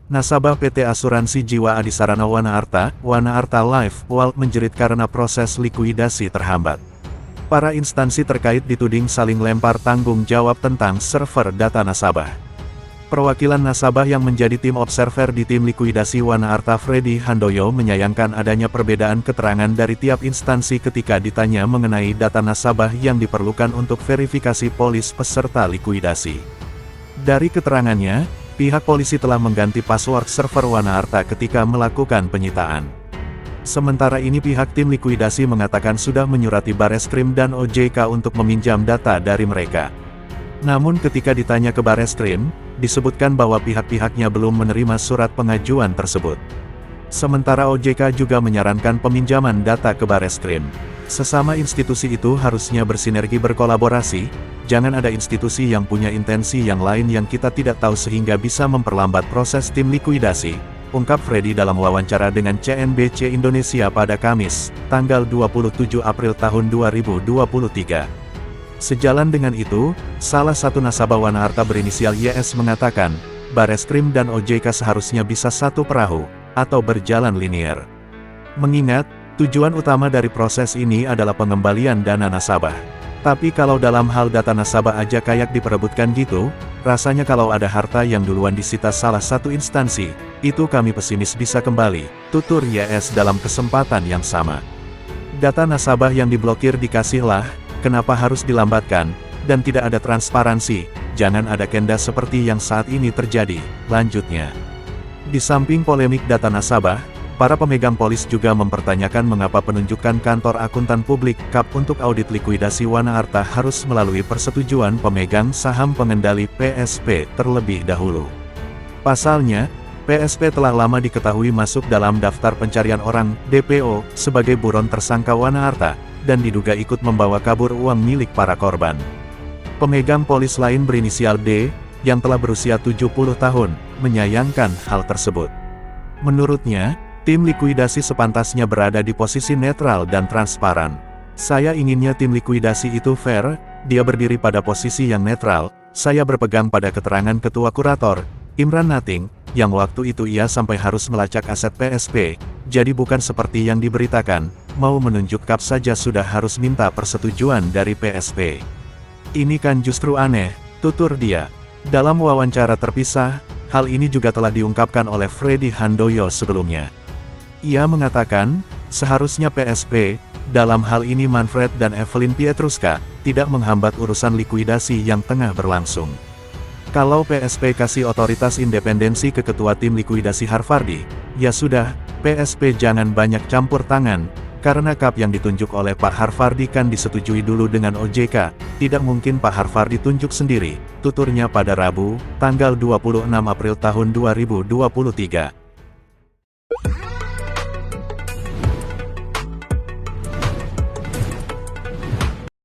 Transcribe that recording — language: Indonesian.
Nasabah PT Asuransi Jiwa Adisarana Wana Arta Life, WALT menjerit karena proses likuidasi terhambat. Para instansi terkait dituding saling lempar tanggung jawab tentang server data nasabah. Perwakilan nasabah yang menjadi tim observer di tim likuidasi Wana Arta, Freddy Handoyo, menyayangkan adanya perbedaan keterangan dari tiap instansi ketika ditanya mengenai data nasabah yang diperlukan untuk verifikasi polis peserta likuidasi. Dari keterangannya, pihak polisi telah mengganti password server Wana Arta ketika melakukan penyitaan. Sementara ini pihak tim likuidasi mengatakan sudah menyurati Bareskrim dan OJK untuk meminjam data dari mereka. Namun ketika ditanya ke Bareskrim, disebutkan bahwa pihak-pihaknya belum menerima surat pengajuan tersebut. Sementara OJK juga menyarankan peminjaman data ke Bareskrim. Sesama institusi itu harusnya bersinergi berkolaborasi, jangan ada institusi yang punya intensi yang lain yang kita tidak tahu sehingga bisa memperlambat proses tim likuidasi, ungkap Freddy dalam wawancara dengan CNBC Indonesia pada Kamis, tanggal 27 April tahun 2023. Sejalan dengan itu, salah satu nasabah Wana Arta berinisial YS mengatakan, Bareskrim dan OJK seharusnya bisa satu perahu, atau berjalan linier. Mengingat, tujuan utama dari proses ini adalah pengembalian dana nasabah. Tapi kalau dalam hal data nasabah aja kayak diperebutkan gitu, rasanya kalau ada harta yang duluan disita salah satu instansi, itu kami pesimis bisa kembali, tutur YS dalam kesempatan yang sama. Data nasabah yang diblokir dikasihlah, kenapa harus dilambatkan, dan tidak ada transparansi, jangan ada kenda seperti yang saat ini terjadi, lanjutnya. Di samping polemik data nasabah, para pemegang polis juga mempertanyakan mengapa penunjukan kantor akuntan publik KAP untuk audit likuidasi Wana Arta harus melalui persetujuan pemegang saham pengendali PSP terlebih dahulu. Pasalnya, PSP telah lama diketahui masuk dalam daftar pencarian orang (DPO) sebagai buron tersangka Wana Arta, dan diduga ikut membawa kabur uang milik para korban. Pemegang polis lain berinisial D, yang telah berusia 70 tahun, menyayangkan hal tersebut. Menurutnya, tim likuidasi sepantasnya berada di posisi netral dan transparan. Saya inginnya tim likuidasi itu fair, dia berdiri pada posisi yang netral. Saya berpegang pada keterangan Ketua Kurator, Imran Nating, yang waktu itu ia sampai harus melacak aset PSP, jadi bukan seperti yang diberitakan, mau menunjuk KAP saja sudah harus minta persetujuan dari PSP. Ini kan justru aneh, tutur dia. Dalam wawancara terpisah, hal ini juga telah diungkapkan oleh Freddy Handoyo sebelumnya. Ia mengatakan, seharusnya PSP, dalam hal ini Manfred dan Evelyn Pietruska, tidak menghambat urusan likuidasi yang tengah berlangsung. Kalau PSP kasih otoritas independensi ke ketua tim likuidasi Harfardi, ya sudah, PSP jangan banyak campur tangan, karena KAP yang ditunjuk oleh Pak Harfardi kan disetujui dulu dengan OJK, tidak mungkin Pak Harfardi tunjuk sendiri, tuturnya pada Rabu, tanggal 26 April tahun 2023.